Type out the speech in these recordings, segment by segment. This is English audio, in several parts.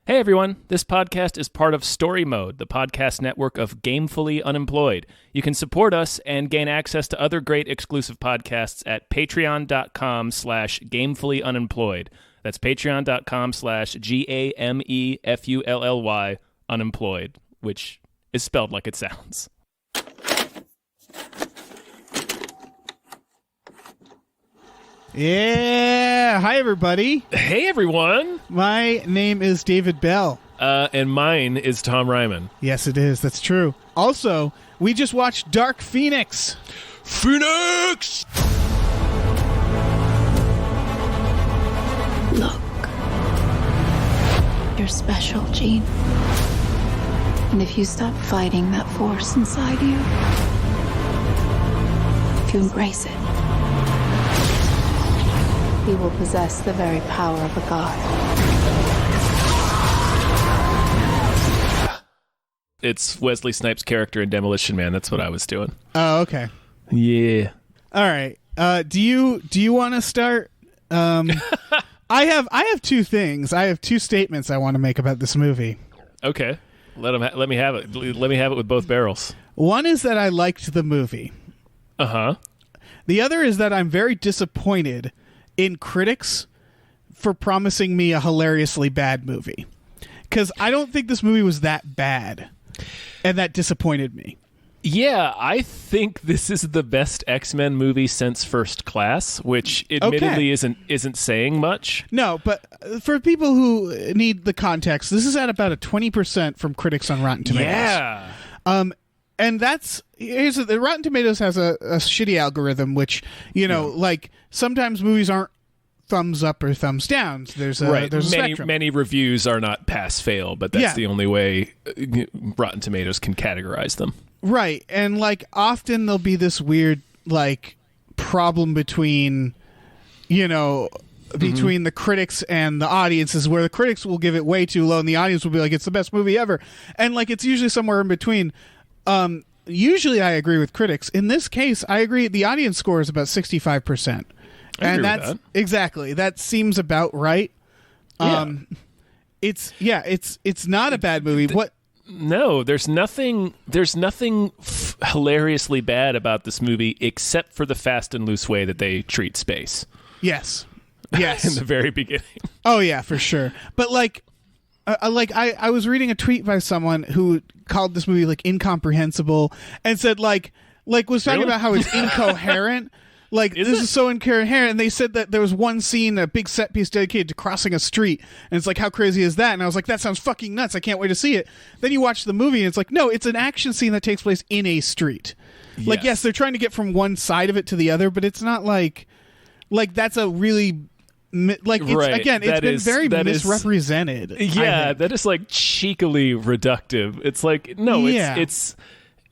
Hey everyone, this podcast is part of Story Mode, the podcast network of Gamefully Unemployed. You can support us and gain access to other great exclusive podcasts at patreon.com/gamefullyunemployed. That's patreon.com/GAMEFULLY unemployed, which is spelled like it sounds. Yeah. Hi, everybody. Hey everyone. My name is David Bell. And mine is Tom Ryman. Yes, it is. That's true. Also, we just watched Dark Phoenix. Phoenix! Look. You're special, Jean. And if you stop fighting that force inside you, if you embrace it, you will possess the very power of a god. It's Wesley Snipes' character in Demolition Man. That's what I was doing. Oh, okay. Yeah. All right. Do you want to start? I have two things. I have two statements I want to make about this movie. Okay. Let me have it. Let me have it with both barrels. One is that I liked the movie. Uh-huh. The other is that I'm very disappointed in critics for promising me a hilariously bad movie, because I don't think this movie was that bad, and that disappointed me. Yeah, I think this is the best X-Men movie since First Class, which admittedly isn't saying much. No, but for people who need the context, this is at about a 20% from critics on Rotten Tomatoes. Yeah. And the Rotten Tomatoes has a shitty algorithm, which, like sometimes movies aren't thumbs up or thumbs down. There's a spectrum. Many reviews are not pass fail, but that's the only way Rotten Tomatoes can categorize them. Right. And like often there'll be this weird like problem between the critics and the audiences, where the critics will give it way too low and the audience will be like, it's the best movie ever. And like it's usually somewhere in between. Usually I agree with critics. In this case, I agree the audience score is about 65%. And that's exactly. That seems about right. Yeah. It's not a bad movie. No, there's nothing hilariously bad about this movie except for the fast and loose way that they treat space. Yes. In the very beginning. Oh yeah, for sure. But I was reading a tweet by someone who called this movie like incomprehensible and said was talking about how it's incoherent. This is so incoherent. And they said that there was one scene, a big set piece dedicated to crossing a street. And it's like, how crazy is that? And I was like, that sounds fucking nuts. I can't wait to see it. Then you watch the movie and it's like, no, it's an action scene that takes place in a street. Yes. Yes, they're trying to get from one side of it to the other, but it's not like that's a really... it's been very misrepresented. That is like cheekily reductive. It's like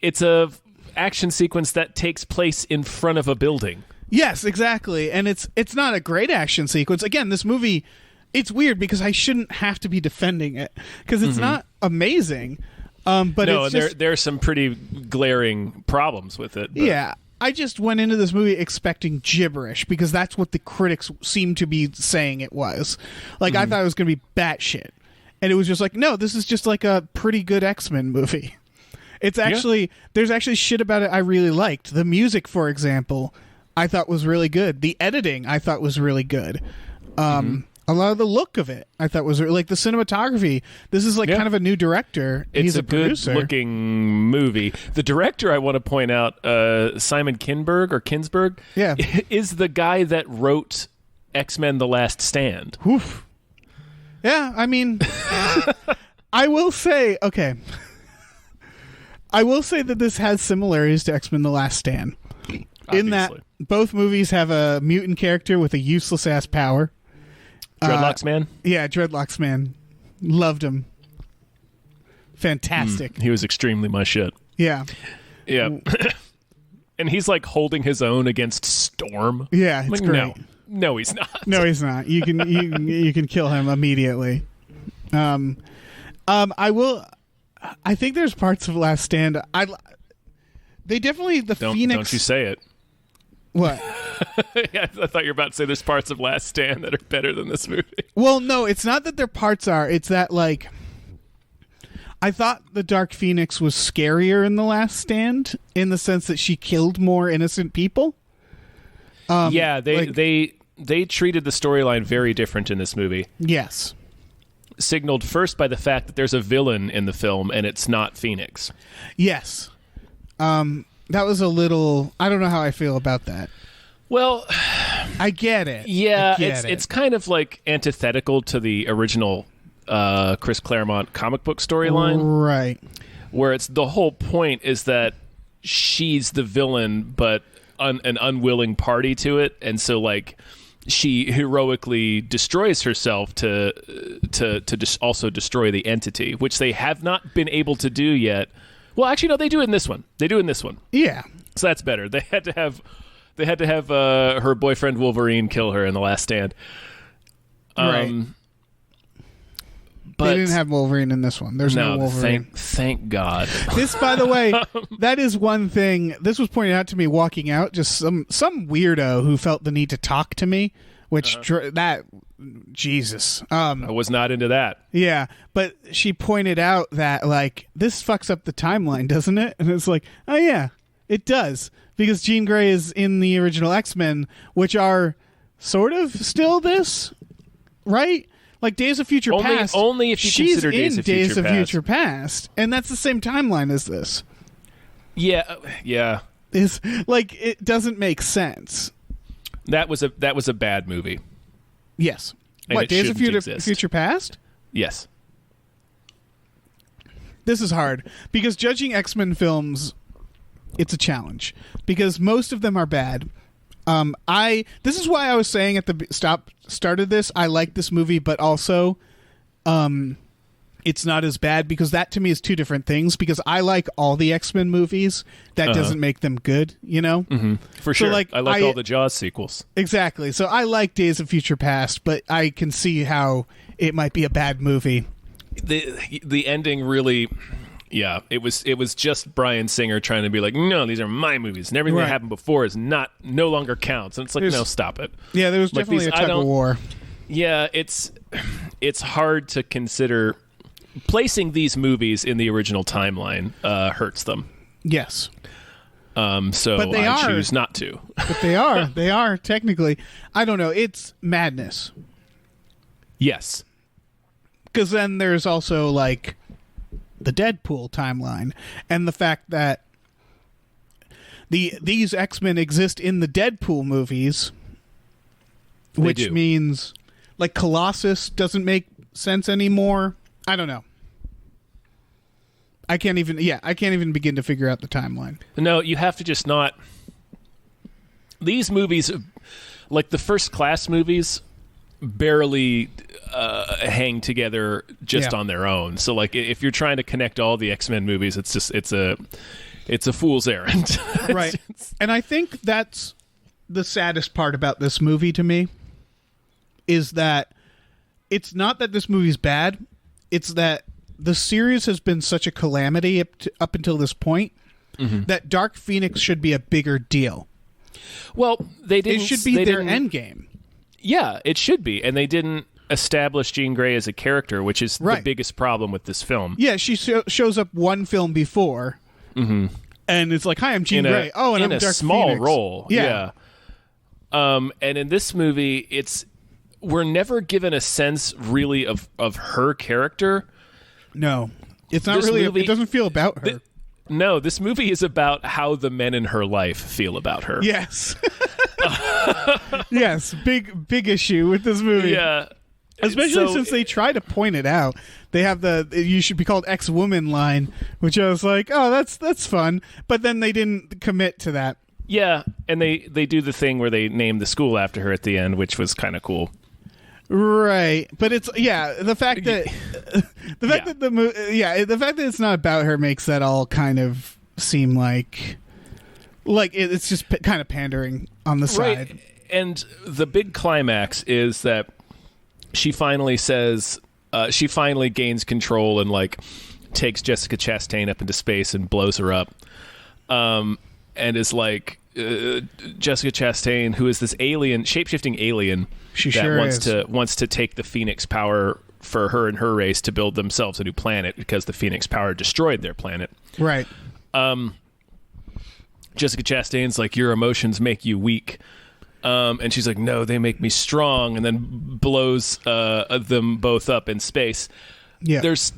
it's a action sequence that takes place in front of a building. Yes, exactly. And it's not a great action sequence. Again, this movie, it's weird because I shouldn't have to be defending it because it's not amazing. But there are some pretty glaring problems with it. But. Yeah. I just went into this movie expecting gibberish because that's what the critics seem to be saying it was. I thought it was going to be batshit. And it was just like, no, this is just like a pretty good X-Men movie. It's actually, there's actually shit about it I really liked. The music, for example, I thought was really good. The editing, I thought was really good. A lot of the look of it, I thought was like the cinematography. This is kind of a new director. He's a producer. Good-looking movie. The director, I want to point out, Simon Kinberg, is the guy that wrote X-Men: The Last Stand. Oof. Yeah, I mean, I will say that this has similarities to X-Men: The Last Stand. Obviously. In that both movies have a mutant character with a useless ass power. Dreadlocks Man? Yeah, Dreadlocks Man. Loved him. Fantastic. He was extremely my shit. Yeah. Yeah. And he's like holding his own against Storm. Yeah, it's great. No, he's not. No, he's not. You can kill him immediately. I think there's parts of Last Stand. Phoenix. Don't you say it. What? Yeah, I thought you were about to say there's parts of Last Stand that are better than this movie. Well, no, it's not that their parts are. It's that, like, I thought the Dark Phoenix was scarier in The Last Stand in the sense that she killed more innocent people. Yeah, they treated the storyline very different in this movie. Yes. Signaled first by the fact that there's a villain in the film and it's not Phoenix. Yes. That was a little... I don't know how I feel about that. Well... I get it. Yeah, it's kind of like antithetical to the original Chris Claremont comic book storyline. Right. Where it's the whole point is that she's the villain, but an unwilling party to it. And so, like, she heroically destroys herself to also destroy the entity, which they have not been able to do yet. Well, actually, no, they do it in this one. Yeah. So that's better. They had to have her boyfriend Wolverine kill her in The Last Stand. Right. But they didn't have Wolverine in this one. There's no Wolverine. Thank God. This, by the way, that is one thing. This was pointed out to me walking out. Just some weirdo who felt the need to talk to me, which Jesus. I was not into that. Yeah, but she pointed out that, like, this fucks up the timeline, doesn't it? And it's like, oh yeah, it does, because Jean Grey is in the original X-Men, which are sort of still this, right? Like Days of Future Past. Only if you consider Days of Future Past, and that's the same timeline as this. Yeah. Is like, it doesn't make sense. That was a bad movie. Yes. And what, Days of Future Past? Yes. This is hard because judging X-Men films, it's a challenge because most of them are bad. This is why I was saying at the start of this, I like this movie, but also, it's not as bad, because that to me is two different things, because I like all the X-Men movies. That doesn't make them good, you know? Mm-hmm. For sure. So, like, I like all the Jaws sequels. Exactly. So I like Days of Future Past, but I can see how it might be a bad movie. The ending really... Yeah, it was just Bryan Singer trying to be like, no, these are my movies, and everything that happened before is no longer counts. And it's like, no, stop it. Yeah, there was definitely a tug of war. Yeah, it's hard to consider placing these movies in the original timeline hurts them. Yes. So but they I choose not to. But they are technically. I don't know. It's madness. Yes. Because then there's also, like, the Deadpool timeline, and the fact that these X-Men exist in the Deadpool movies, which means, like, Colossus doesn't make sense anymore. I don't know. I can't even begin to figure out the timeline. No, you have to just not. These movies, like the First Class movies, barely hang together just on their own. So, like, if you're trying to connect all the X-Men movies, it's a fool's errand. Right. And I think that's the saddest part about this movie to me, is that it's not that this movie's bad, it's that the series has been such a calamity up until this point that Dark Phoenix should be a bigger deal. Well, it should be their end game. Yeah, it should be. And they didn't establish Jean Grey as a character, which is the biggest problem with this film. Yeah, she shows up one film before, and it's like, hi, I'm Jean Grey. Oh, and I'm Dark Phoenix. In a small role. Yeah. And in this movie, we're never given a sense, really, of her character. No. It's not really... it doesn't feel about her. No, this movie is about how the men in her life feel about her. Yes. Yes, big issue with this movie. Yeah. Especially since they try to point it out. They have the "you should be called X-woman" line, which I was like, oh, that's fun. But then they didn't commit to that. Yeah, and they do the thing where they name the school after her at the end, which was kind of cool. Right, but it's the fact that the fact that it's not about her makes that all kind of seem like it's just kind of pandering on the side. Right. And the big climax is that she finally gains control and, like, takes Jessica Chastain up into space and blows her up, and is like, Jessica Chastain, who is this alien, shape-shifting alien wants to take the Phoenix power for her and her race to build themselves a new planet because the Phoenix power destroyed their planet. Right. Jessica Chastain's like, your emotions make you weak. And she's like, no, they make me strong, and then blows them both up in space. Yeah. There's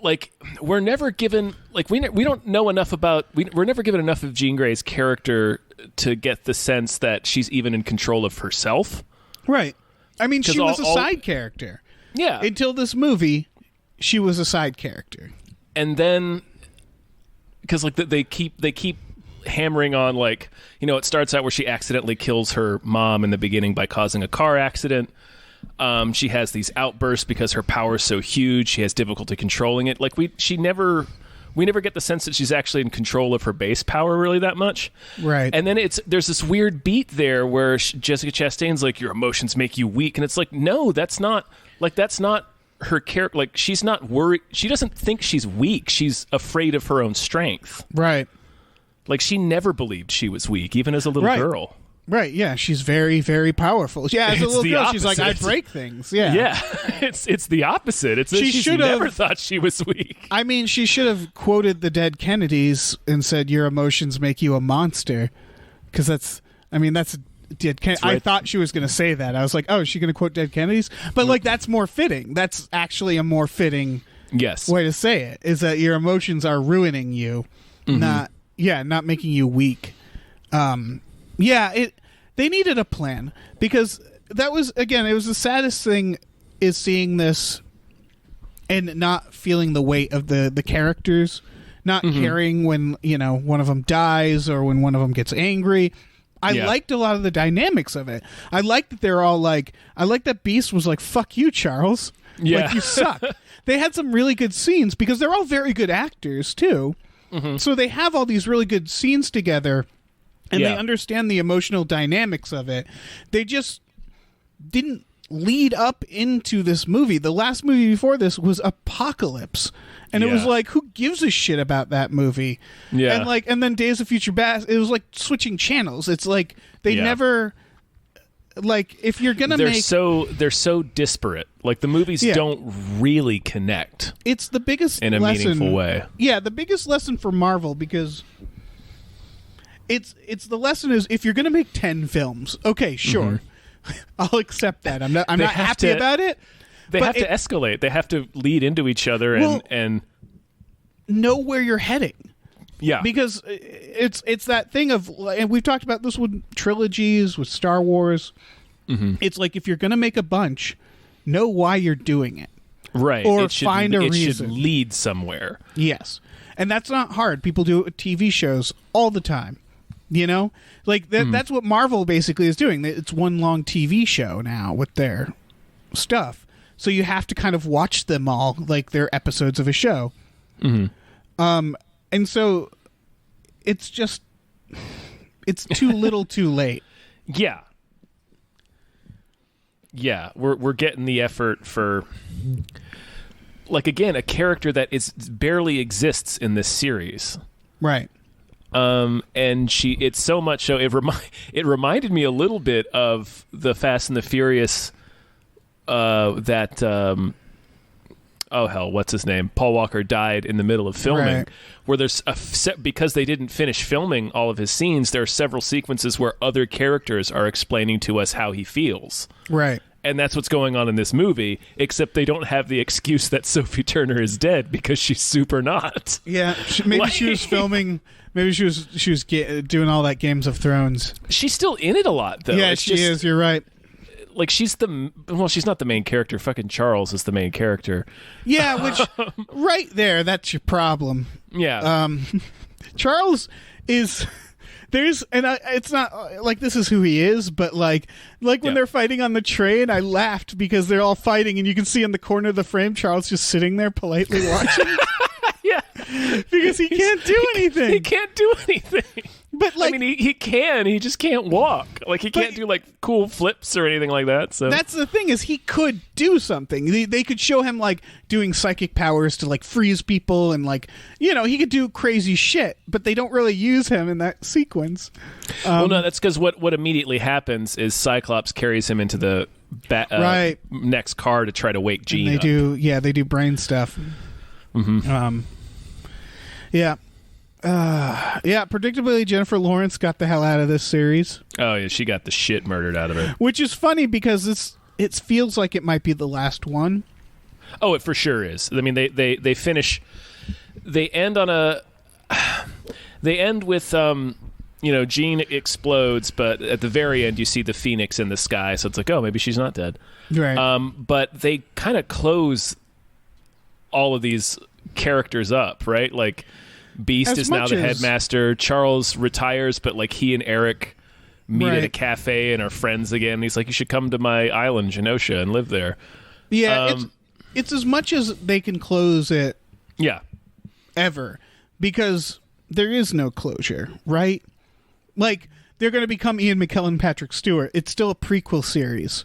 like, we're never given, like, we don't know enough about, we're never given enough of Jean Grey's character to get the sense that she's even in control of herself. Right. I mean, she was a side character. Yeah. Until this movie, she was a side character. And then, because like they keep hammering on, like, you know, it starts out where she accidentally kills her mom in the beginning by causing a car accident. She has these outbursts because her power is so huge. She has difficulty controlling it. Like we never get the sense that she's actually in control of her base power really that much. Right. And then there's this weird beat there where Jessica Chastain's like, your emotions make you weak, and it's like, no, that's not her character. Like, she's not worried. She doesn't think she's weak. She's afraid of her own strength. Right. Like, she never believed she was weak, even as a little girl. Right, yeah, she's very, very powerful. Yeah, as a little girl, opposite. she's like, I break things. Yeah, yeah, it's the opposite. It's that she's never thought she was weak. I mean, she should have quoted the dead Kennedys and said, "Your emotions make you a monster," because that's dead Kennedy. Right. I thought she was going to say that. I was like, oh, is she going to quote dead Kennedys? But like, that's more fitting. That's actually a more fitting way to say it. Is that your emotions are ruining you, not making you weak. They needed a plan, because that was, again, it was the saddest thing is seeing this and not feeling the weight of the characters, not caring when, you know, one of them dies or when one of them gets angry. I liked a lot of the dynamics of it. I liked that they're all like, I like that Beast was like, fuck you, Charles. Yeah. Like, you suck. They had some really good scenes because they're all very good actors too. So they have all these really good scenes together. And they understand the emotional dynamics of it. They just didn't lead up into this movie. The last movie before this was Apocalypse. And it was like, who gives a shit about that movie? Yeah. And then Days of Future Past, it was like switching channels. It's like they never, like, if you're going to make... They're so disparate. Like, the movies don't really connect. It's the biggest lesson. In a meaningful way. Yeah, the biggest lesson for Marvel, because... It's the lesson is, if you're going to make 10 films, okay, sure. I'll accept that. I'm not happy about it. They have to escalate. They have to lead into each other and know where you're heading. Yeah. Because it's that thing of, and we've talked about this with trilogies, with Star Wars. It's like, if you're going to make a bunch, know why you're doing it. Right. Or find a reason. It should lead somewhere. Yes. And that's not hard. People do it with TV shows all the time. You know, like that's what Marvel basically is doing. It's one long TV show now with their stuff. So you have to kind of watch them all like they're episodes of a show. And so it's just, it's too little too late. Yeah. Yeah. We're getting the effort for, like, again, a character that barely exists in this series. Right. And it's so much so it reminded me a little bit of the Fast and the Furious, what's his name? Paul Walker died in the middle of filming, where there's because they didn't finish filming all of his scenes, there are several sequences where other characters are explaining to us how he feels. Right. And that's what's going on in this movie, except they don't have the excuse that Sophie Turner is dead, because she's super not. Yeah, maybe she was filming. Maybe she was doing all that Games of Thrones. She's still in it a lot, though. Yeah, she is. You're right. Like, she's not the main character. Fucking Charles is the main character. Yeah, which right there, that's your problem. Yeah. Charles is. It's not like this is who he is, but like when they're fighting on the train, I laughed because they're all fighting, and you can see in the corner of the frame Charles just sitting there politely watching. Yeah, because he can't do anything. He can't do anything. But like, I mean, he can. He just can't walk. Like he can't do like cool flips or anything like that. So that's the thing, is he could do something. They could show him like doing psychic powers to like freeze people, and like, you know, he could do crazy shit. But they don't really use him in that sequence. Well, no, that's because what immediately happens is Cyclops carries him into the next car to try to wake Jean and up. They do brain stuff. Mm-hmm. Predictably, Jennifer Lawrence got the hell out of this series. Oh yeah, she got the shit murdered out of it. Which is funny because it feels like it might be the last one. Oh, it for sure is. I mean, they finish. They end on a. They end with Jean explodes, but at the very end you see the Phoenix in the sky, so it's like, oh, maybe she's not dead. Right. But they kind of close all of these characters up, right? Like Beast is now the headmaster. Charles retires, but like he and Eric meet at a cafe and are friends again. He's like, you should come to my island, Genosha, and live there. Yeah, it's as much as they can close it. Yeah. Ever. Because there is no closure, right? Like, they're going to become Ian McKellen, Patrick Stewart. It's still a prequel series.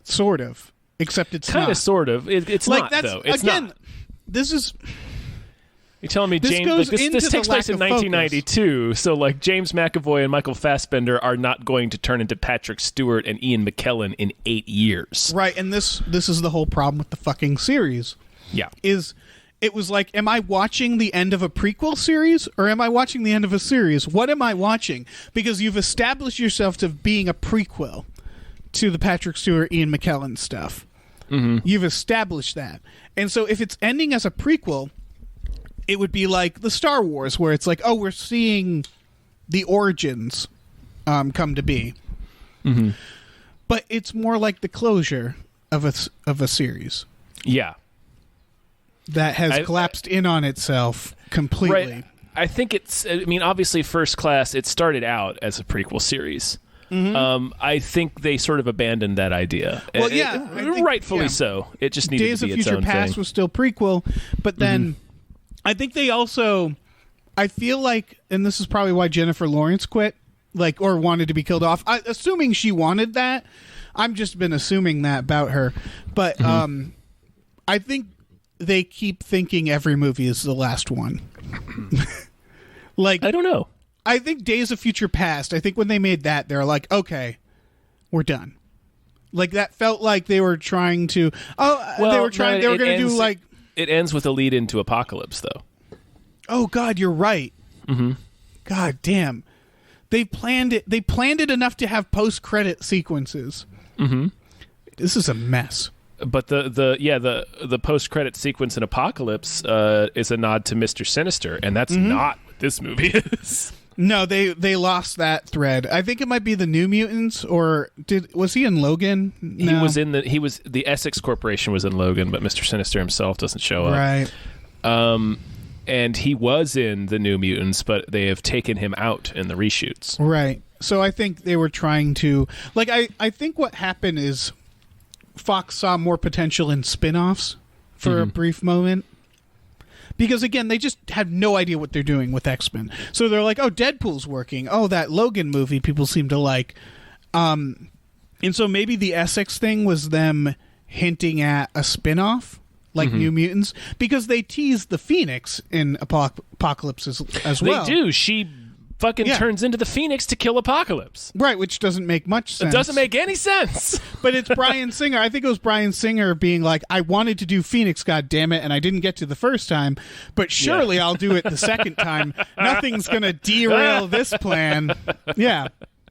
Sort of. Except it's kind not. of, sort of. It's like, not, though. It's again, not. This is... You're telling me this takes place in 1992, so like James McAvoy and Michael Fassbender are not going to turn into Patrick Stewart and Ian McKellen in 8 years. Right, and this is the whole problem with the fucking series. Yeah. It was like, am I watching the end of a prequel series or am I watching the end of a series? What am I watching? Because you've established yourself to being a prequel to the Patrick Stewart, Ian McKellen stuff. Mm-hmm. You've established that. And so if it's ending as a prequel, it would be like the Star Wars, where it's like, oh, we're seeing the origins come to be. Mm-hmm. But it's more like the closure of a series. Yeah. That has collapsed in on itself completely. Right. I think obviously First Class, it started out as a prequel series. Mm-hmm. I think they sort of abandoned that idea. Well, yeah. Rightfully so. It just needed Days to be of its Future own Past thing. was still prequel, but then I think they also... I feel like, and this is probably why Jennifer Lawrence quit, like, or wanted to be killed off. Assuming she wanted that. I've just been assuming that about her. But I think they keep thinking every movie is the last one. Like, I don't know. I think Days of Future Past, I think when they made that, they're like, okay, we're done. Like, that felt like they were trying to... they were going to do, like... It ends with a lead into Apocalypse, though. Oh, God, you're right. Mm-hmm. God damn. They planned it. They planned it enough to have post-credit sequences. Mm-hmm. This is a mess. But the post-credit sequence in Apocalypse is a nod to Mr. Sinister, and that's not what this movie is. No, they lost that thread. I think it might be the New Mutants, or was he in Logan? No. The Essex Corporation was in Logan, but Mr. Sinister himself doesn't show up. Right. And he was in the New Mutants, but they have taken him out in the reshoots. Right. So I think they were trying to... Like, I think what happened is Fox saw more potential in spin-offs for a brief moment. Because, again, they just have no idea what they're doing with X-Men. So they're like, oh, Deadpool's working. Oh, that Logan movie people seem to like. And so maybe the Essex thing was them hinting at a spin-off, like New Mutants, because they teased the Phoenix in Apocalypse as well. They do. She fucking turns into the Phoenix to kill Apocalypse. Right, which doesn't make much sense. It doesn't make any sense. But it's Bryan Singer. I think it was Bryan Singer being like, I wanted to do Phoenix, goddammit, and I didn't get to the first time, but surely I'll do it the second time. Nothing's going to derail this plan. Yeah.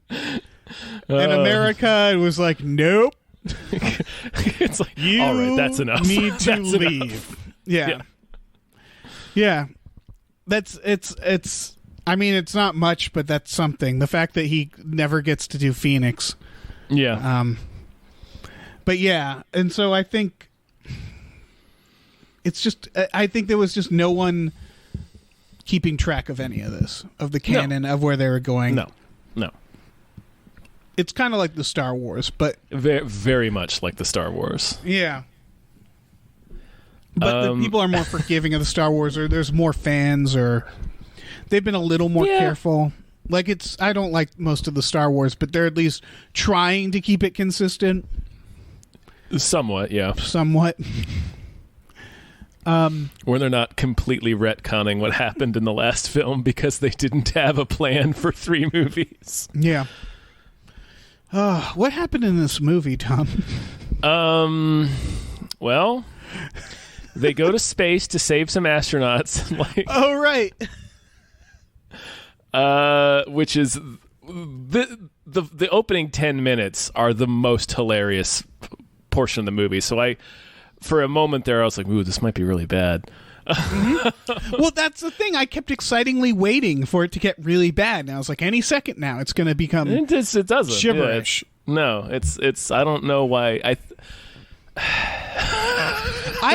And America was like, nope. It's like, you all right, that's enough. Need to leave. Enough. Yeah. It's I mean, it's not much, but that's something. The fact that he never gets to do Phoenix. Yeah. But yeah, and so I think it's just, I think there was just no one keeping track of any of this, of the canon, of where they were going. No. It's kind of like the Star Wars, but... Very, very much like the Star Wars. Yeah. But the people are more forgiving of the Star Wars, or there's more fans, or They've been a little more Yeah. careful. Like I don't like most of the Star Wars, but they're at least trying to keep it consistent. Somewhat, yeah. Somewhat. Where they're not completely retconning what happened in the last film because they didn't have a plan for 3 movies. Yeah. What happened in this movie, Tom? Well, they go to space to save some astronauts. Oh, right. Which is the opening 10 minutes are the most hilarious portion of the movie. So for a moment there, I was like, ooh, this might be really bad. Well, that's the thing. I kept excitingly waiting for it to get really bad. And I was like, any second now, it's going to become It doesn't. gibberish. No, it's I don't know why. All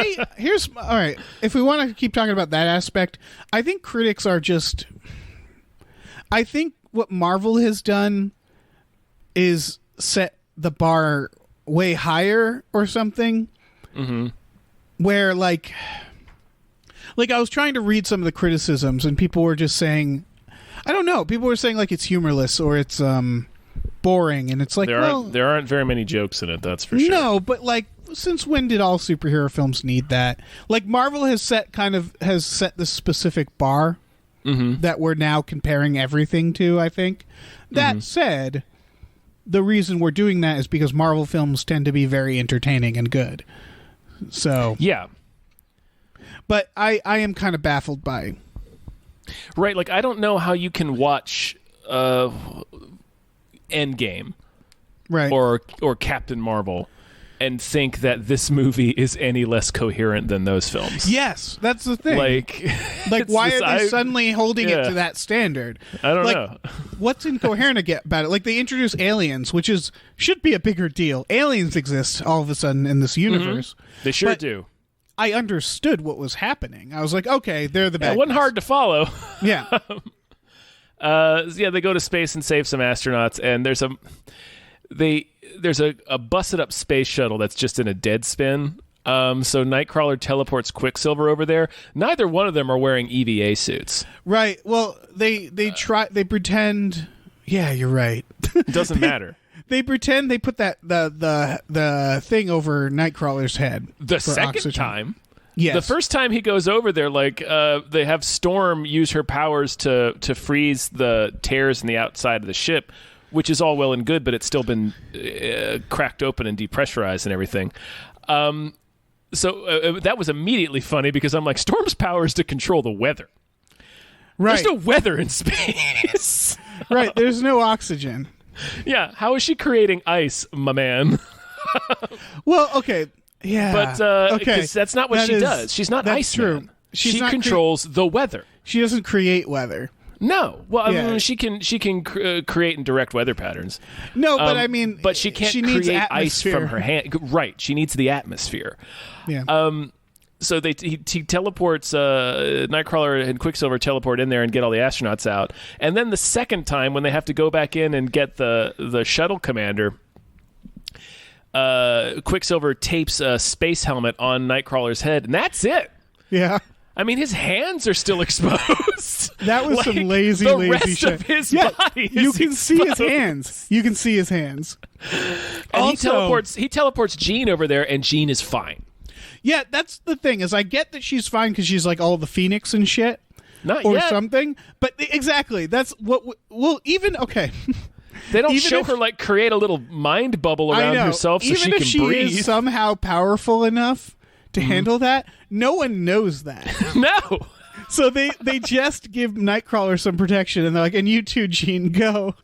right. If we want to keep talking about that aspect, I think critics are just. I think what Marvel has done is set the bar way higher or something. Mm-hmm. Where like I was trying to read some of the criticisms and people were just saying, I don't know. People were saying like it's humorless or it's boring, and it's like there aren't very many jokes in it. That's for sure. No, but like, since when did all superhero films need that? Like Marvel has set this specific bar that we're now comparing everything to. I think that said, the reason we're doing that is because Marvel films tend to be very entertaining and good. So yeah. But I am kind of baffled by. Right, like I don't know how you can watch Endgame, Right. or Captain Marvel, and think that this movie is any less coherent than those films. Yes, that's the thing. Like why are they suddenly holding it to that standard? I don't know. What's incoherent about it? Like they introduce aliens, which should be a bigger deal. Aliens exist all of a sudden in this universe. They sure do. I understood what was happening. I was like, okay, they're the bad It wasn't guys. hard to follow. Yeah. They go to space and save some astronauts, and there's a busted up space shuttle that's just in a dead spin. So Nightcrawler teleports Quicksilver over there. Neither one of them are wearing EVA suits. Right. Well, they pretend. Yeah, you're right. It doesn't matter. They pretend they put that the thing over Nightcrawler's head. The for second oxygen. time. Yes. The first time he goes over there, like they have Storm use her powers to freeze the tears in the outside of the ship, which is all well and good, but it's still been cracked open and depressurized and everything. So that was immediately funny because I'm like, Storm's power is to control the weather. Right. There's no weather in space. Right. There's no oxygen. Yeah. How is she creating ice, my man? Well, okay. Yeah. But okay. 'cause that's not what she does. She's not that's Iceman. true. She controls the weather. She doesn't create weather. No. Well, I Yeah. mean, she can create and direct weather patterns. No, but I mean, but she can't needs create ice atmosphere. from her hand. Right. She needs the atmosphere. Yeah. So he teleports. Nightcrawler and Quicksilver teleport in there and get all the astronauts out. And then the second time, when they have to go back in and get the shuttle commander, Quicksilver tapes a space helmet on Nightcrawler's head, and that's it. Yeah. I mean, his hands are still exposed. That was some lazy the lazy rest shit. of his Yeah, body is you can see his exposed. hands. You can see his hands. And Also- he teleports Jean over there, and Jean is fine. Yeah, that's the thing. Is I get that she's fine because she's like all the Phoenix and shit, Not or yet. something. But exactly, that's what. Well, even okay. They don't even show if- her like create a little mind bubble I around know. herself so even she if can she breathe. is somehow powerful enough to handle that, no one knows that. No. So they just give Nightcrawler some protection, and they're like, "And you too, Jean, go."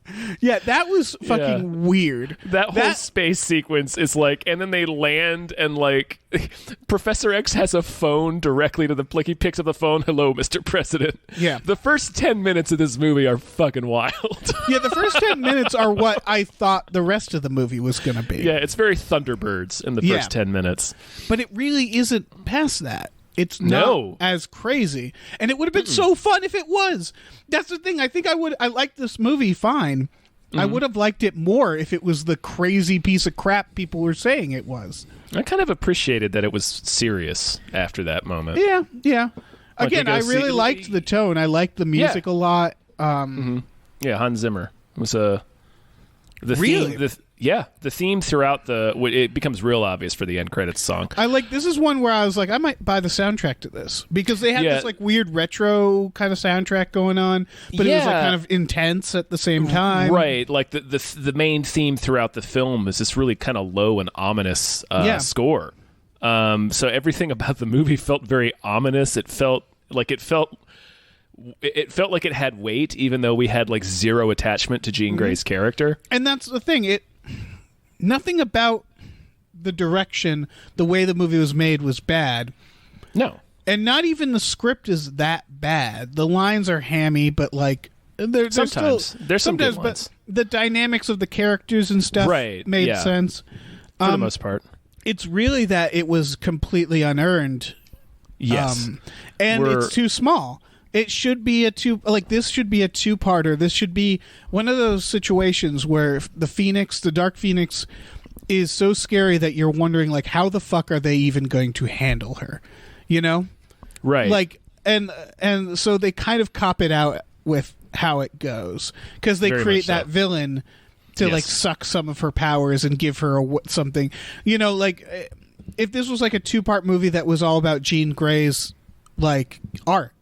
Yeah, that was fucking weird. That whole space sequence is like, and then they land, and like, Professor X has a phone directly to the, like, he picks up the phone, "Hello, Mr. President." Yeah. The first 10 minutes of this movie are fucking wild. Yeah, the first 10 minutes are what I thought the rest of the movie was going to be. Yeah, it's very Thunderbirds in the first 10 minutes. But it really isn't past that. It's No. not as crazy. And it would have been so fun if it was. That's the thing. I think I liked this movie fine. I would have liked it more if it was the crazy piece of crap people were saying it was. I kind of appreciated that it was serious after that moment. Yeah. Again, I really liked the tone. I liked the music a lot. Yeah, Hans Zimmer was the Really? theme. The theme throughout it becomes real obvious for the end credits song. This is one where I was like, I might buy the soundtrack to this because they had this like weird retro kind of soundtrack going on, but it was like kind of intense at the same time. Right, like the main theme throughout the film is this really kind of low and ominous score. So everything about the movie felt very ominous. It felt like it had weight, even though we had like zero attachment to Jean Grey's character. And that's the thing. Nothing about the direction, the way the movie was made, was bad. No, and not even the script is that bad. The lines are hammy, but like there's some good lines. But the dynamics of the characters and stuff made sense for the most part. It's really that it was completely unearned. Yes, and it's too small. It should be this should be a two-parter. This should be one of those situations where the Dark Phoenix is so scary that you're wondering like how the fuck are they even going to handle her? You know? Right. Like and so they kind of cop it out with how it goes because they create that villain to like suck some of her powers and give her something. You know, like if this was like a two-part movie that was all about Jean Grey's like arc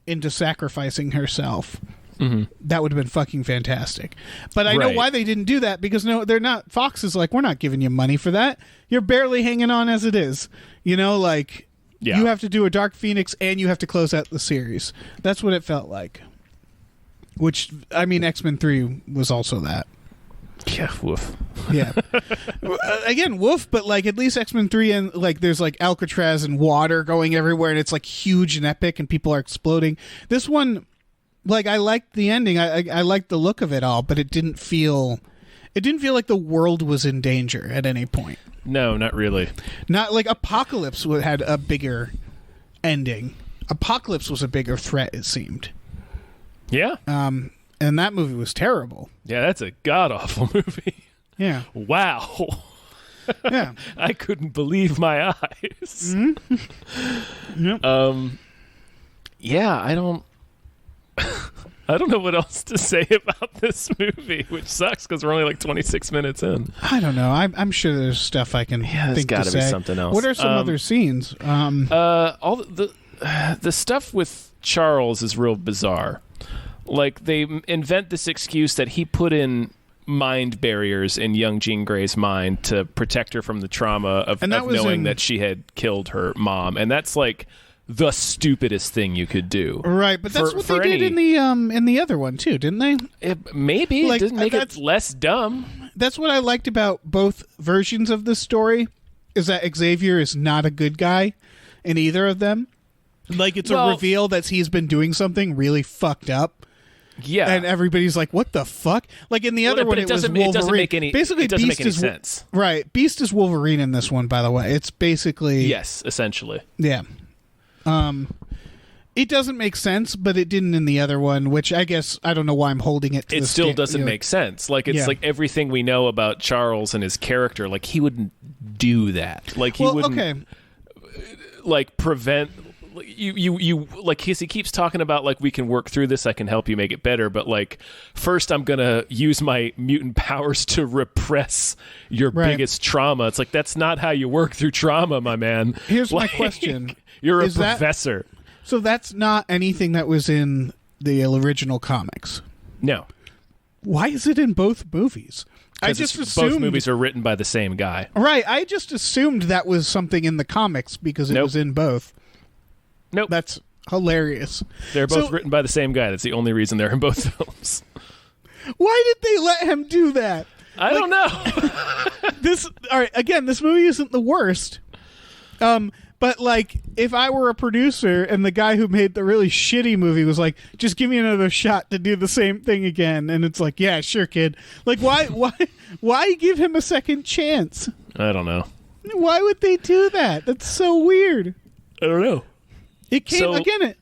into sacrificing herself, that would have been fucking fantastic. But I know why they didn't do that, because they're not. Fox is like, we're not giving you money for that. You're barely hanging on as it is. You know, like you have to do a Dark Phoenix and you have to close out the series. That's what it felt like. Which, I mean, X-Men 3 was also that. Yeah, woof. Yeah. Again, woof, but like at least X-Men 3 and like there's like Alcatraz and water going everywhere and it's like huge and epic and people are exploding. This one, like I liked the ending. I liked the look of it all, but it didn't feel like the world was in danger at any point. No, not really. Not like Apocalypse had a bigger ending. Apocalypse was a bigger threat, it seemed. Yeah. And that movie was terrible. Yeah, that's a god-awful movie. Yeah. Wow. Yeah. I couldn't believe my eyes. Mm-hmm. Yep. Yeah, I don't know what else to say about this movie, which sucks because we're only like 26 minutes in. I don't know. I'm sure there's stuff I can think to say. Be something else. What are some other scenes? All the stuff with Charles is real bizarre. Like, they invent this excuse that he put in mind barriers in young Jean Grey's mind to protect her from the trauma of knowing that she had killed her mom. And that's, like, the stupidest thing you could do. Right, but that's what they did in the other one, too, didn't they? Maybe. Like, it didn't make it less dumb. That's what I liked about both versions of this story, is that Xavier is not a good guy in either of them. Like, it's a reveal that he's been doing something really fucked up. Yeah, and everybody's like, "What the fuck?" Like in the other one, it was Wolverine. It doesn't make any. Basically, it doesn't Beast make any is sense. Right, Beast is Wolverine in this one. By the way, it's basically essentially. Yeah, it doesn't make sense, but it didn't in the other one. Which I guess I don't know why I'm holding it. It still doesn't make sense. Like it's like everything we know about Charles and his character. Like he wouldn't do that. Like he wouldn't. Like prevent. You like he keeps talking about like we can work through this, I can help you make it better, but like first I'm gonna use my mutant powers to repress your biggest trauma. It's like that's not how you work through trauma, my man. Here's my question. You're a professor. So that's not anything that was in the original comics. No. Why is it in both movies? I just assumed both movies are written by the same guy. Right. I just assumed that was something in the comics because it was in both. Nope. That's hilarious. They're both written by the same guy. That's the only reason they're in both films. Why did they let him do that? I don't know. Again, this movie isn't the worst. But like if I were a producer and the guy who made the really shitty movie was like, just give me another shot to do the same thing again, and it's like, yeah, sure, kid. Like why give him a second chance? I don't know. Why would they do that? That's so weird. I don't know. It came again.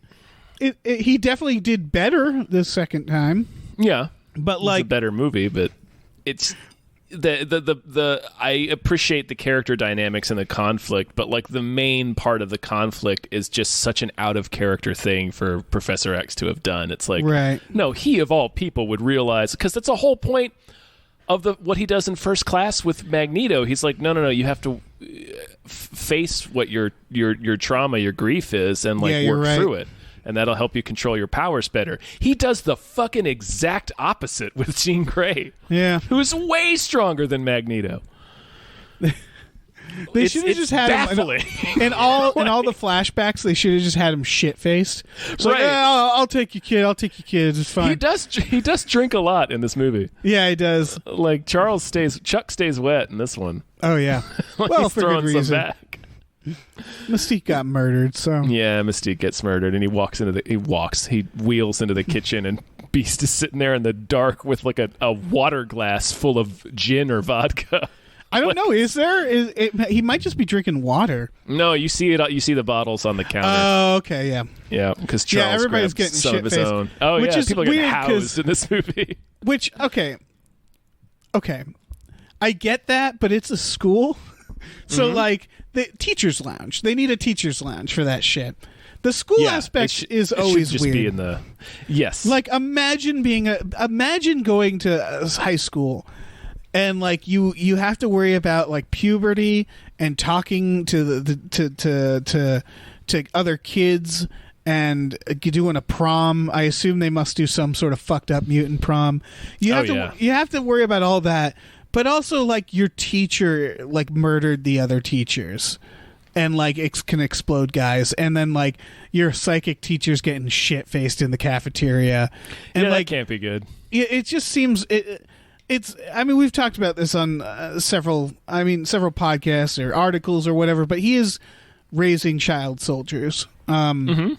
He definitely did better the second time. Yeah, but like it's a better movie, but it's I appreciate the character dynamics and the conflict, but like the main part of the conflict is just such an out of character thing for Professor X to have done. It's like, right. No, he of all people would realize, because that's the whole point of what he does in First Class with Magneto. He's like, no, you have to face what your trauma, your grief is, and like work through it. And that'll help you control your powers better. He does the fucking exact opposite with Jean Grey. Yeah. Who's way stronger than Magneto. They should have just had baffling. him in all the flashbacks. They should have just had him shit faced. Like, I'll take you, kid. I'll take you, kids. It's fine. He does drink a lot in this movie. Yeah, he does. Like Chuck stays wet in this one. Oh yeah. Like well, he's for throwing good some reason. back. Mystique got murdered, so yeah, Mystique gets murdered, and he wheels into the kitchen, and Beast is sitting there in the dark with like a water glass full of gin or vodka. I don't know. Is there? He might just be drinking water. No, you see it. You see the bottles on the counter. Oh, okay, yeah, yeah. Because Charles everybody's grabs getting some shit of his faced, own. Oh which yeah, is people are getting weird housed in this movie. Which okay, I get that, but it's a school, so like the teachers' lounge. They need a teachers' lounge for that shit. The school aspect is always just weird. Be in the yes. Like imagine going to high school. And like you have to worry about like puberty and talking to to other kids and doing a prom. I assume they must do some sort of fucked up mutant prom. You have to worry about all that, but also like your teacher like murdered the other teachers, and like it can explode guys, and then like your psychic teacher's getting shit faced in the cafeteria, and like that can't be good. It just seems It's. I mean, we've talked about this on several podcasts or articles or whatever. But he is raising child soldiers, and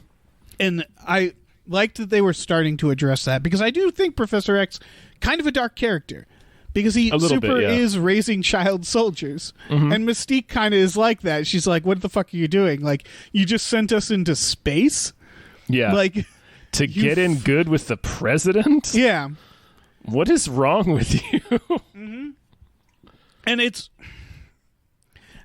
I liked that they were starting to address that, because I do think Professor X kind of a dark character, because he is raising child soldiers, and Mystique kind of is like that. She's like, "What the fuck are you doing? Like, you just sent us into space? Yeah, like to get in good with the president? Yeah." What is wrong with you? And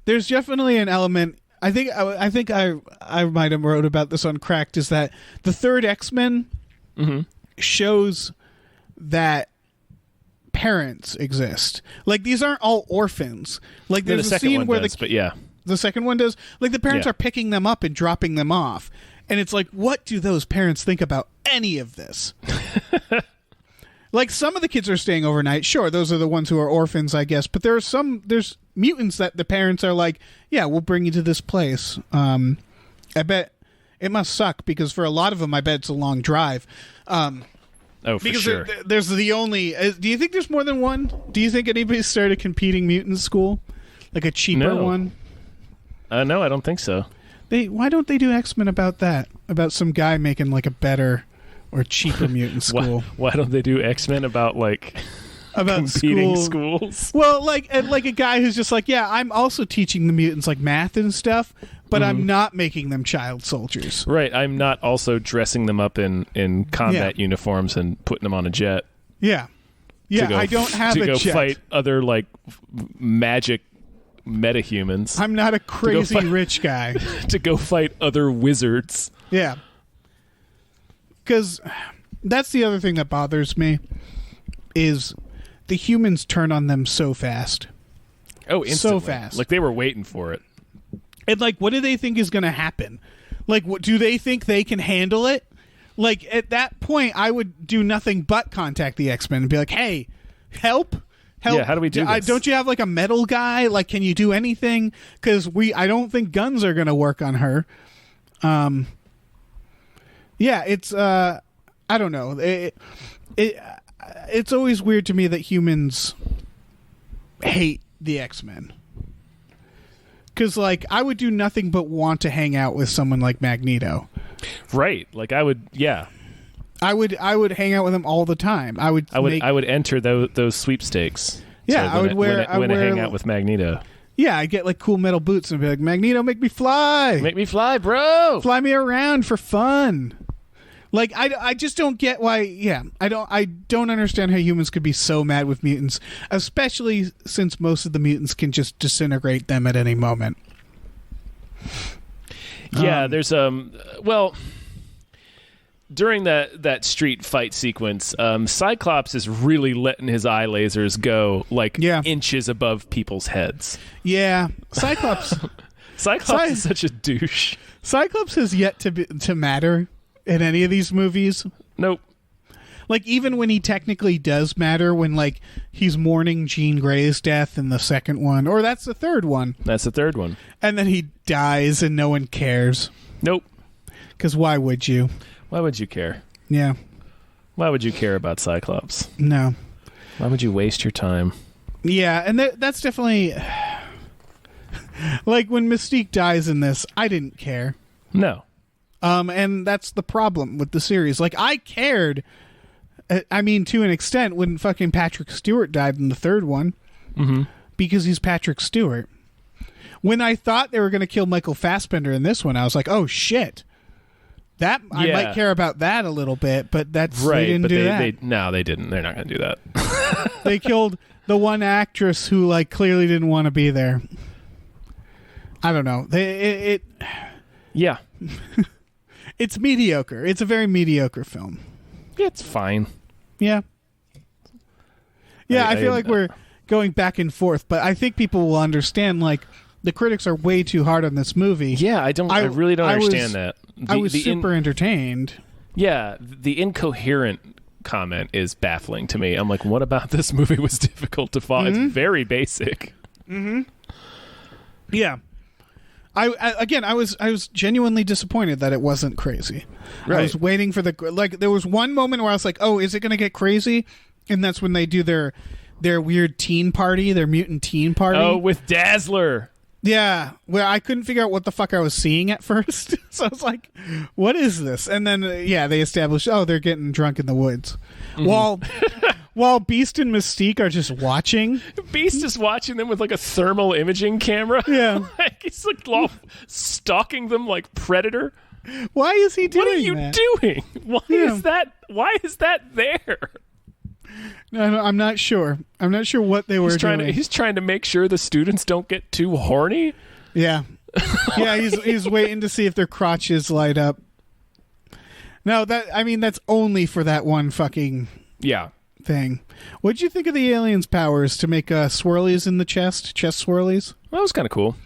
there's definitely an element. I think I might have wrote about this on Cracked, is that the third X-Men shows that parents exist. Like, these aren't all orphans. Like, there's a scene where the second one does. Like, the parents are picking them up and dropping them off, and it's like, what do those parents think about any of this? Like, some of the kids are staying overnight. Sure, those are the ones who are orphans, I guess. But there's mutants that the parents are like, yeah, we'll bring you to this place. I bet it must suck, because for a lot of them, I bet it's a long drive. For sure. There's the only... do you think there's more than one? Do you think anybody started competing mutant school? Like a cheaper one? No, I don't think so. Why don't they do X-Men about that? About some guy making like a better... or cheaper mutant school. Why don't they do X-Men about competing schools? Well, like a guy who's just like, yeah, I'm also teaching the mutants like math and stuff, but I'm not making them child soldiers. Right. I'm not also dressing them up in combat uniforms and putting them on a jet. Yeah. Yeah, I don't have a jet. To go fight other like magic metahumans. I'm not a crazy rich guy. To go fight other wizards. Yeah. Because that's the other thing that bothers me, is the humans turn on them so fast. Oh, instantly. So fast. Like they were waiting for it. And like, what do they think is going to happen? Like, what do they think they can handle it? Like, at that point, I would do nothing but contact the X-Men and be like, hey, help. Yeah, how do we do this? Don't you have like a metal guy? Like, can you do anything? Because I don't think guns are going to work on her. Yeah, it's I don't know. It's always weird to me that humans hate the X-Men. Cuz like I would do nothing but want to hang out with someone like Magneto. Right. Like I would I would hang out with him all the time. I would enter those sweepstakes. Yeah, so I would hang out with Magneto. Yeah, I get like cool metal boots and be like, Magneto, make me fly. Make me fly, bro. Fly me around for fun. Like I just don't get why. Yeah, I don't understand how humans could be so mad with mutants, especially since most of the mutants can just disintegrate them at any moment. Yeah, there's well, during that street fight sequence, Cyclops is really letting his eye lasers go like inches above people's heads. Yeah, Cyclops. Cyclops is such a douche. Cyclops has yet to matter in any of these movies. Nope. Like, even when he technically does matter, when, like, he's mourning Jean Grey's death in the second one, or that's the third one. That's the third one. And then he dies and no one cares. Nope. Because why would you? Why would you care? Yeah. Why would you care about Cyclops? No. Why would you waste your time? Yeah, and that's definitely... like, when Mystique dies in this, I didn't care. No. And that's the problem with the series. Like, I cared, I mean, to an extent, when fucking Patrick Stewart died in the third one. Mm-hmm. Because he's Patrick Stewart. When I thought they were going to kill Michael Fassbender in this one, I was like, oh, shit. I might care about that a little bit, but that's... Right, they didn't do that. No, they didn't. They're not going to do that. They killed the one actress who, like, clearly didn't want to be there. I don't know. Yeah. It's mediocre. It's a very mediocre film. It's fine. Yeah. Yeah, I feel like we're going back and forth, but I think people will understand, like, the critics are way too hard on this movie. Yeah, I really don't understand that. I was super entertained. Yeah, the incoherent comment is baffling to me. I'm like, what about this movie was difficult to follow? Mm-hmm. It's very basic. Mm-hmm. Yeah. I was genuinely disappointed that it wasn't crazy. Right. I was waiting for there was one moment where I was like, oh, is it going to get crazy? And that's when they do their weird teen party, their mutant teen party. Oh, with Dazzler. Yeah, where I couldn't figure out what the fuck I was seeing at first. So I was like, what is this? And then, they established, they're getting drunk in the woods. Mm-hmm. While Beast and Mystique are just watching. Beast is watching them with, like, a thermal imaging camera. Yeah. Like, he's, like, stalking them like Predator. Why is he doing that? What are you doing? Why is that there? No, I'm not sure. I'm not sure what they were doing. He's trying to make sure the students don't get too horny. Yeah. Yeah, he's waiting to see if their crotches light up. No, that's only for that one fucking thing. What'd you think of the aliens' powers to make swirlies in the chest swirlies? Well, that was kind of cool.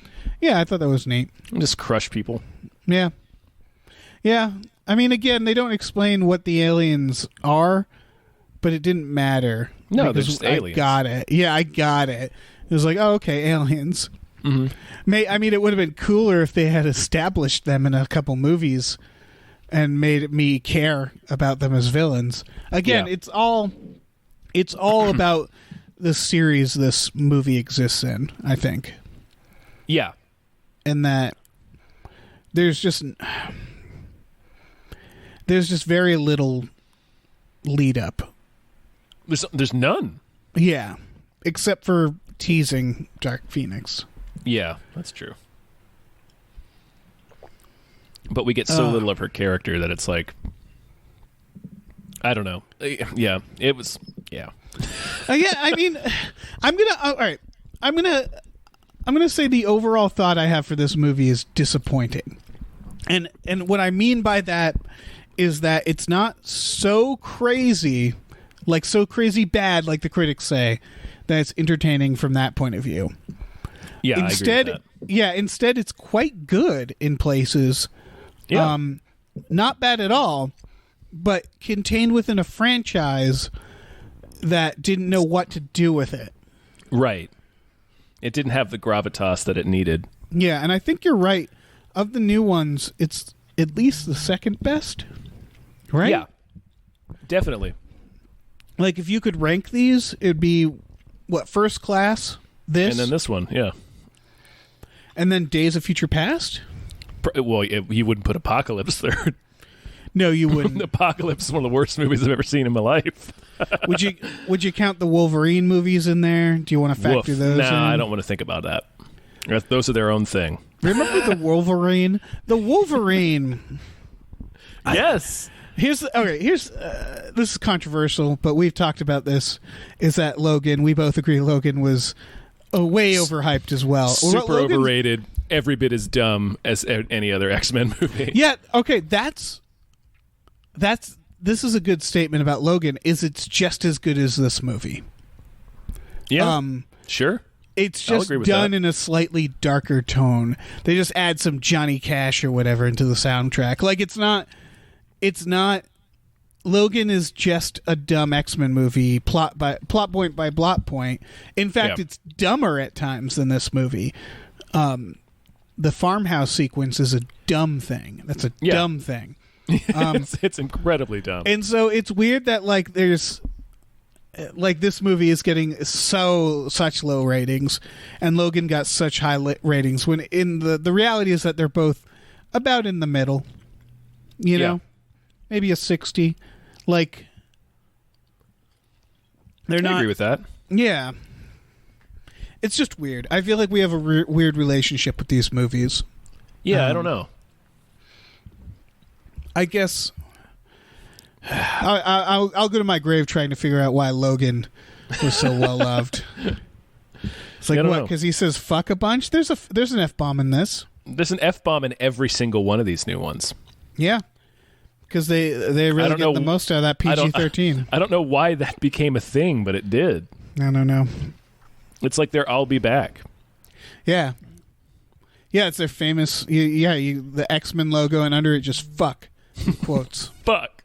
Yeah, I thought that was neat. Just crush people. Yeah. Yeah. I mean, again, they don't explain what the aliens are, but it didn't matter. No, they're just aliens. I got it. Yeah, I got it. It was like, oh, okay, aliens. Mm-hmm. It would have been cooler if they had established them in a couple movies and made me care about them as villains. Again, it's all about the series this movie exists in, I think. Yeah. And that there's just very little lead up. There's none. Yeah. Except for teasing Dark Phoenix. Yeah, that's true. But we get so little of her character that it's like, I don't know. Yeah, it was. Yeah. Yeah, I mean, I'm gonna say the overall thought I have for this movie is disappointing, and what I mean by that is that it's not so crazy, like so crazy bad, like the critics say, that it's entertaining from that point of view. Yeah, instead, I agree with that. Instead it's quite good in places. Yeah. Not bad at all, but contained within a franchise that didn't know what to do with it. Right. It didn't have the gravitas that it needed. Yeah, and I think you're right. Of the new ones, it's at least the second best, right? Yeah, definitely. Like, if you could rank these, it'd be, First Class, this? And then this one, yeah. And then Days of Future Past? Well, you wouldn't put Apocalypse third. No, you wouldn't. Apocalypse is one of the worst movies I've ever seen in my life. Would you count the Wolverine movies in there? Do you want to factor those in? I don't want to think about that. Those are their own thing. Remember the Wolverine? The Wolverine. Yes. Here's this is controversial, but we've talked about this. Is that Logan? We both agree Logan was way overhyped as well. Super overrated. Every bit as dumb as any other X-Men movie. Yeah. Okay. This is a good statement about Logan. Is it's just as good as this movie? Yeah. Sure. It's just done in a slightly darker tone. They just add some Johnny Cash or whatever into the soundtrack. Like it's not Logan is just a dumb X-Men movie plot point by plot point. In fact, it's dumber at times than this movie. The farmhouse sequence is a dumb thing. That's a dumb thing. It's incredibly dumb. And so it's weird that like there's like this movie is getting such low ratings and Logan got such high ratings when in the reality is that they're both about in the middle. You know? Maybe a 60. Like they're not. I agree with that. Yeah. It's just weird. I feel like we have a weird relationship with these movies. Yeah, I don't know. I guess I'll go to my grave trying to figure out why Logan was so well loved. It's like what? Because he says "fuck" a bunch. There's an F-bomb in this. There's an F-bomb in every single one of these new ones. Yeah, because they really get the most out of that PG-13. I don't know why that became a thing, but it did. I don't know. It's like their "I'll be back." Yeah. Yeah, it's their famous. The X-Men logo, and under it just "fuck" quotes. Fuck.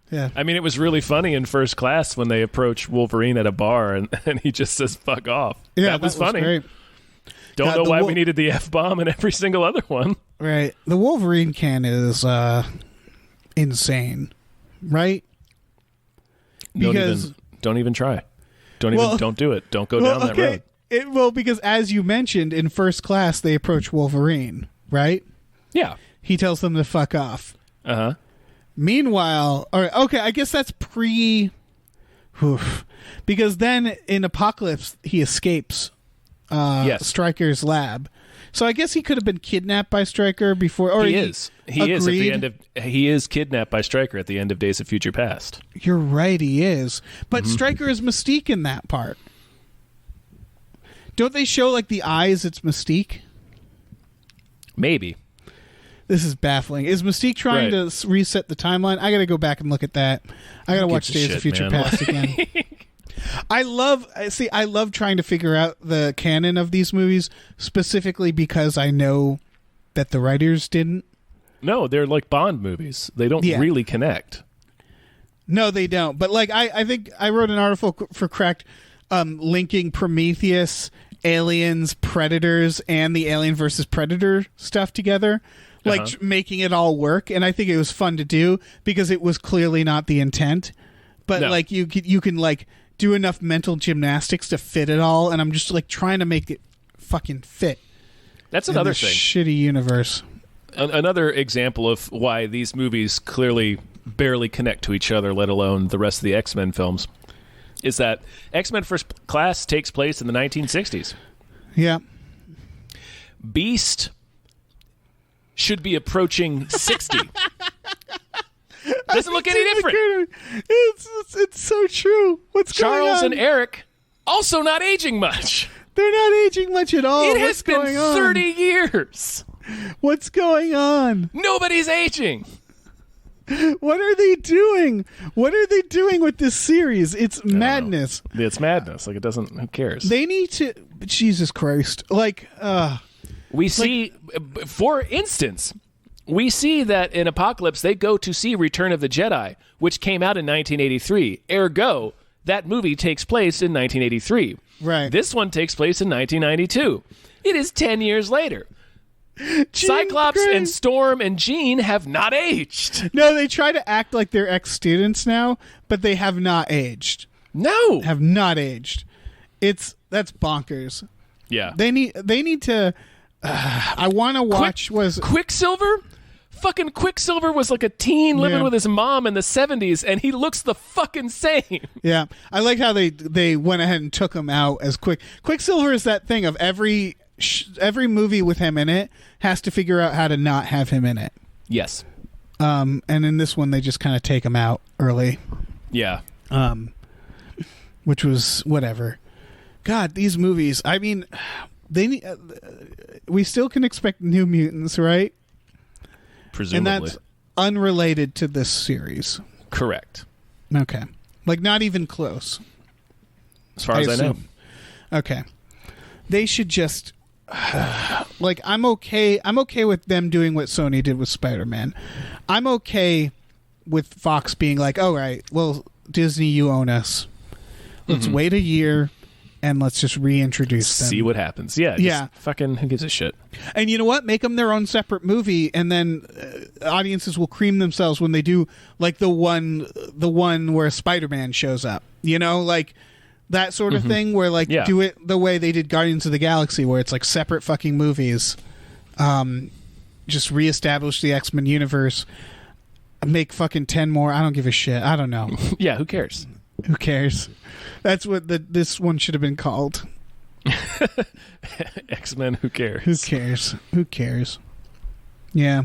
Yeah. I mean, it was really funny in First Class when they approach Wolverine at a bar and he just says "fuck off." Yeah, that was funny. Great. Don't know why we needed the F-bomb in every single other one. Right. The Wolverine can is insane, right? Because don't even try. Don't do it. Don't go down that road. Because as you mentioned in First Class, they approach Wolverine, right? Yeah. He tells them to fuck off. Uh-huh. Meanwhile, I guess that's because then in Apocalypse, he escapes Stryker's lab. So I guess he could have been kidnapped by Stryker before. Or he is. He is at the end of. He is kidnapped by Stryker at the end of Days of Future Past. You're right. He is. But Stryker is Mystique in that part. Don't they show like the eyes? It's Mystique. Maybe. This is baffling. Is Mystique trying to reset the timeline? I got to go back and look at that. I got to watch Days of Future Past again. I love trying to figure out the canon of these movies, specifically because I know that the writers didn't. No, they're like Bond movies. They don't really connect. No, they don't. But like I think I wrote an article for Cracked linking Prometheus, Aliens, Predators, and the Alien versus Predator stuff together. Like making it all work, and I think it was fun to do because it was clearly not the intent. But like you can like do enough mental gymnastics to fit it all, and I'm just like trying to make it fucking fit. That's another thing. Shitty universe. Another example of why these movies clearly barely connect to each other, let alone the rest of the X-Men films, is that X-Men First Class takes place in the 1960s. Yeah. Beast should be approaching 60. Doesn't look any different. It's so true. What's going on? Charles and Eric also not aging much. They're not aging much at all. It has been 30 years. What's going on? Nobody's aging. What are they doing? What are they doing with this series? It's madness. It's madness. Like it doesn't. Who cares? They need to. Jesus Christ! Like, we see, for instance, we see that in Apocalypse they go to see Return of the Jedi, which came out in 1983. Ergo, that movie takes place in 1983. Right. This one takes place in 1992. It is 10 years later. Cyclops and Storm and Jean have not aged. No, they try to act like they're ex-students now, but they have not aged. No. Have not aged. That's bonkers. Yeah. They need to I want to watch Quicksilver? Fucking Quicksilver was like a teen living with his mom in the 70s, and he looks the fucking same. Yeah. I like how they went ahead and took him out as Quicksilver is that thing of every movie with him in it has to figure out how to not have him in it. Yes. And in this one, they just kind of take him out early. Yeah. Which was whatever. God, these movies. I mean, we still can expect New Mutants, right? Presumably. And that's unrelated to this series. Correct. Okay. Like, not even close. As far as I know. Okay. They should just... like, I'm okay with them doing what Sony did with Spider-Man. I'm okay with Fox being like, all right, well, Disney, you own us. Let's wait a year and let's just reintroduce them. See what happens. Yeah. Yeah. Fucking who gives a shit? And you know what? Make them their own separate movie, and then audiences will cream themselves when they do like the one where Spider-Man shows up. You know, like that sort of thing where like do it the way they did Guardians of the Galaxy, where it's like separate fucking movies. Just reestablish the X-Men universe. Make fucking 10 more. I don't give a shit. I don't know. Yeah, who cares? Who cares? That's what this one should have been called. X-Men, who cares? Who cares? Who cares? Yeah.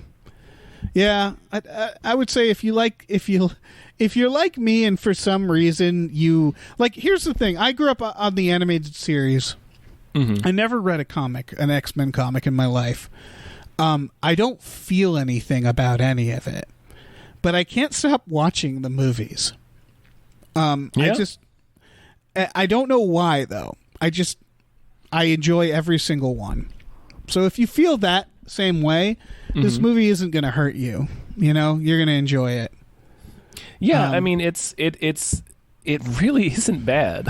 Yeah, I would say if you're like me and for some reason you like, here's the thing. I grew up on the animated series. I never read an X-Men comic in my life. I don't feel anything about any of it. But I can't stop watching the movies. I don't know why though. I enjoy every single one. So if you feel that same way, this movie isn't going to hurt you. You know, you're going to enjoy it. Yeah, I mean, it really isn't bad.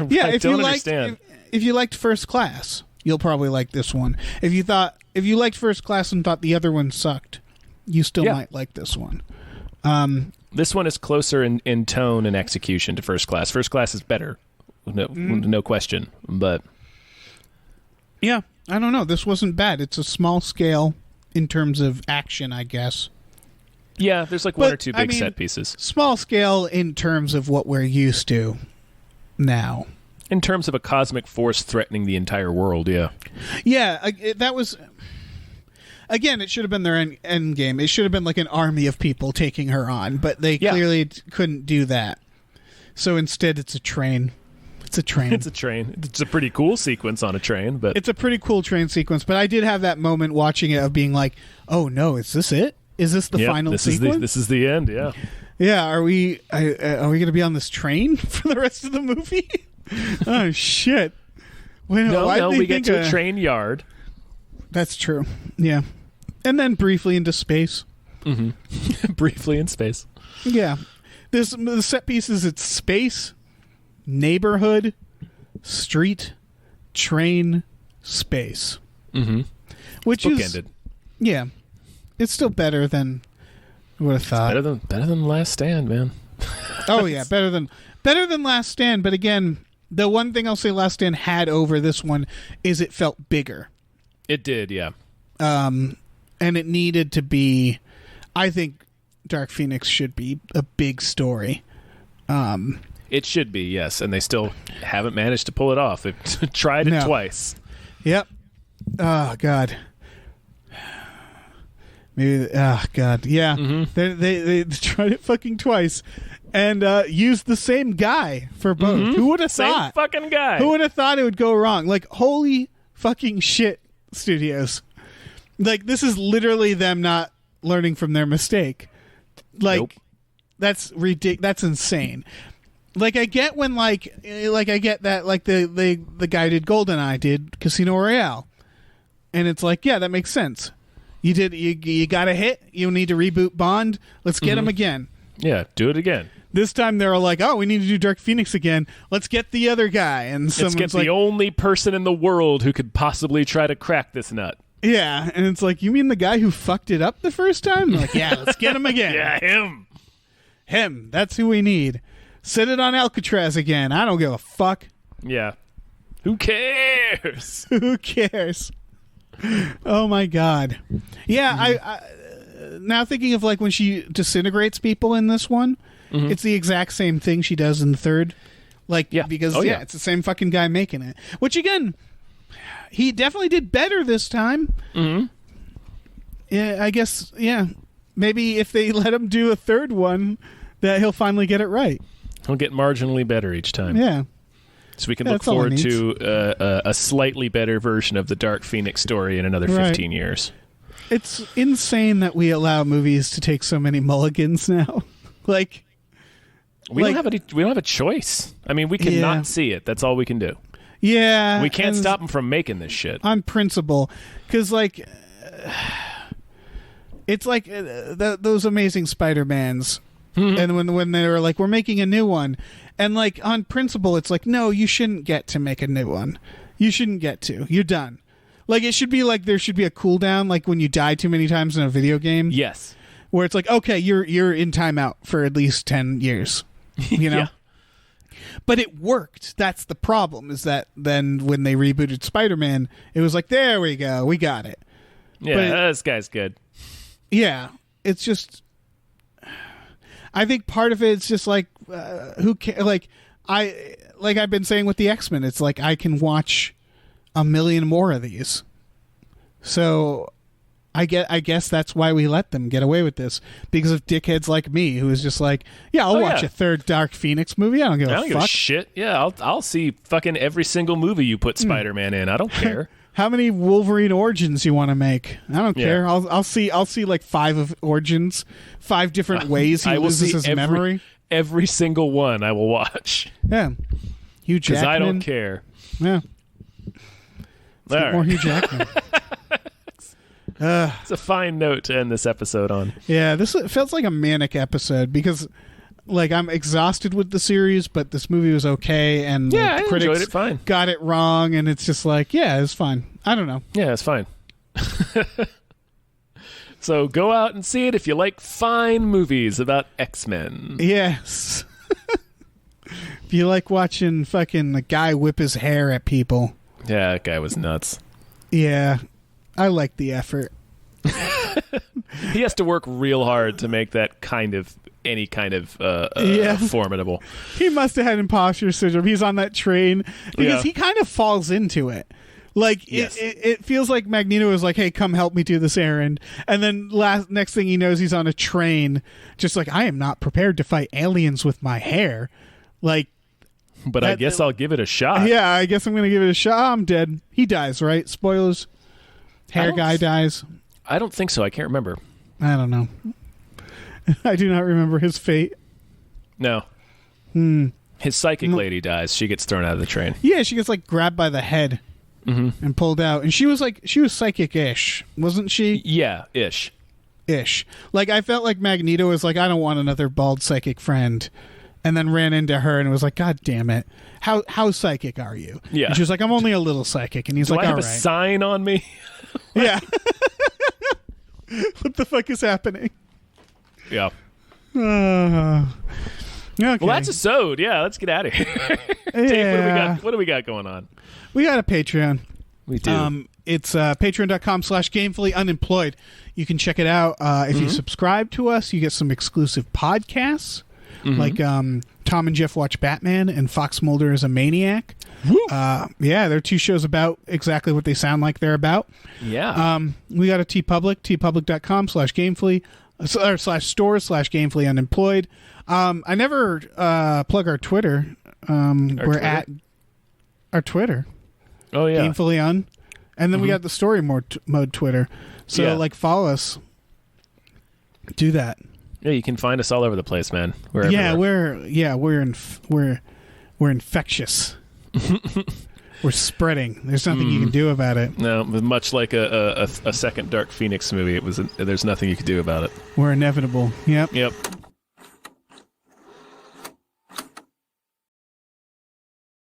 Yeah, I don't understand. If you liked First Class, you'll probably like this one. If you liked First Class and thought the other one sucked, you still might like this one. This one is closer in tone and execution to First Class. First Class is better, no question. But yeah, I don't know. This wasn't bad. It's a small scale in terms of action, I guess. Yeah, there's like one or two big set pieces. Small scale in terms of what we're used to now. In terms of a cosmic force threatening the entire world, yeah. Yeah, that was... Again, it should have been their end game. It should have been like an army of people taking her on, but they clearly couldn't do that. So instead, it's a train. It's a train. It's a train. It's a pretty cool sequence on a train, but it's a pretty cool train sequence. But I did have that moment watching it of being like, "Oh no, is this it? Is this the final sequence? This is the end." Yeah. Yeah. Are we going to be on this train for the rest of the movie? Oh shit! No, we get to a train yard. That's true. Yeah. And then briefly into space. Briefly in space. Yeah. The set pieces, it's space, neighborhood, street, train, space. Which bookended. Yeah. It's still better than I would have thought. Better than Last Stand, man. Oh yeah, better than Last Stand, but again, the one thing I'll say Last Stand had over this one is it felt bigger. It did, yeah. And it needed to be... I think Dark Phoenix should be a big story. It should be, yes. And they still haven't managed to pull it off. They've tried it twice. Yep. Oh, God. Maybe... Oh, God. Yeah. They tried it fucking twice. And used the same guy for both. Who would have thought? Same fucking guy. Who would have thought it would go wrong? Like, holy fucking shit, studios. Like, this is literally them not learning from their mistake. Like, nope. That's ridiculous. That's insane. Like, I get when, I get that, like, the guy did GoldenEye, did Casino Royale. And it's like, yeah, that makes sense. You got a hit. You need to reboot Bond. Let's get him again. Yeah, do it again. This time they're like, oh, we need to do Dark Phoenix again. Let's get the other guy. And let's get the only person in the world who could possibly try to crack this nut. Yeah, and it's like, you mean the guy who fucked it up the first time? They're like, yeah, let's get him again. Yeah, him. Him. That's who we need. Set it on Alcatraz again. I don't give a fuck. Yeah. Who cares? Who cares? Oh, my God. Yeah, I now thinking of, like, when she disintegrates people in this one, it's the exact same thing she does in the third. Like, because, it's the same fucking guy making it. Which, again... He definitely did better this time. Yeah, I guess. Yeah, maybe if they let him do a third one, that he'll finally get it right. He'll get marginally better each time. Yeah. So we can look forward to a slightly better version of the Dark Phoenix story in another 15 years. It's insane that we allow movies to take so many mulligans now. Like, we don't have a choice. I mean, we can not see it. That's all we can do. Yeah. We can't stop them from making this shit. On principle. Because, like, it's like those Amazing Spider-Mans. And when they were like, we're making a new one. And, like, on principle, it's like, no, you shouldn't get to make a new one. You shouldn't get to. You're done. Like, it should be like there should be a cooldown, like when you die too many times in a video game. Yes. Where it's like, okay, you're in timeout for at least 10 years. You know? Yeah. But it worked. That's the problem, is that then when they rebooted Spider-Man, it was like, there we go. We got it. Yeah, this guy's good. Yeah. It's just... I think part of it's just like, who cares? Like I've been saying with the X-Men, it's like I can watch a million more of these. So I guess that's why we let them get away with this, because of dickheads like me who is just like, yeah, I'll watch a third Dark Phoenix movie. I don't give a fuck. Shit. Yeah, I'll see fucking every single movie you put Spider-Man in. I don't care. How many Wolverine origins you want to make? I don't care. I'll see like 5 of origins, 5 different ways he loses his memory. Every single one I will watch. Yeah. Hugh Jackman. Because I don't care. Yeah. More Hugh Jackman. It's a fine note to end this episode on. Yeah, this feels like a manic episode because, like, I'm exhausted with the series, but this movie was okay, and yeah, the I critics enjoyed it fine. Got it wrong, and it's just like, yeah, it's fine. I don't know. Yeah, it's fine. So go out and see it if you like fine movies about X-Men. Yes. If you like watching fucking a guy whip his hair at people. Yeah, that guy was nuts. Yeah. I like the effort. He has to work real hard to make that any kind of formidable. He must have had imposter syndrome. He's on that train because he kind of falls into it. Like, yes. it feels like Magneto is like, hey, come help me do this errand. And then next thing he knows, he's on a train, just like, I am not prepared to fight aliens with my hair. Like, but I guess I'll give it a shot. Yeah, I guess I'm going to give it a shot. Oh, I'm dead. He dies, right? Spoilers. Hair guy dies. I don't think so. I can't remember. I don't know. I do not remember his fate. No. His psychic lady dies. She gets thrown out of the train. Yeah, she gets, like, grabbed by the head. And pulled out, and she was psychic-ish, wasn't she? Yeah, ish. Like, I felt like Magneto was like, I don't want another bald psychic friend, and then ran into her and was like, God damn it, how psychic are you? Yeah, and she was like, I'm only a little psychic, and he's like, I have all a right. sign on me? Yeah. What the fuck is happening? Yeah. Okay. Well, that's a sode. Yeah, let's get out of here. Dave, what do we got going on? We got a Patreon. We do. It's patreon.com/gamefullyunemployed. You can check it out. If you subscribe to us, you get some exclusive podcasts, like Tom and Jeff Watch Batman and Fox Mulder is a Maniac. They're 2 shows about exactly what they sound like they're about. Yeah. We got a TeePublic, tpublic.com/gamefully, /store/gamefullyunemployed. I never plug our Twitter. We're at our Twitter. Oh, yeah. Gamefully Un. And then we got the story mode Twitter. So, follow us. Do that. Yeah, you can find us all over the place, man. We're infectious. We're spreading. There's nothing you can do about it. No, much like a second Dark Phoenix movie, there's nothing you can do about it. We're inevitable. Yep.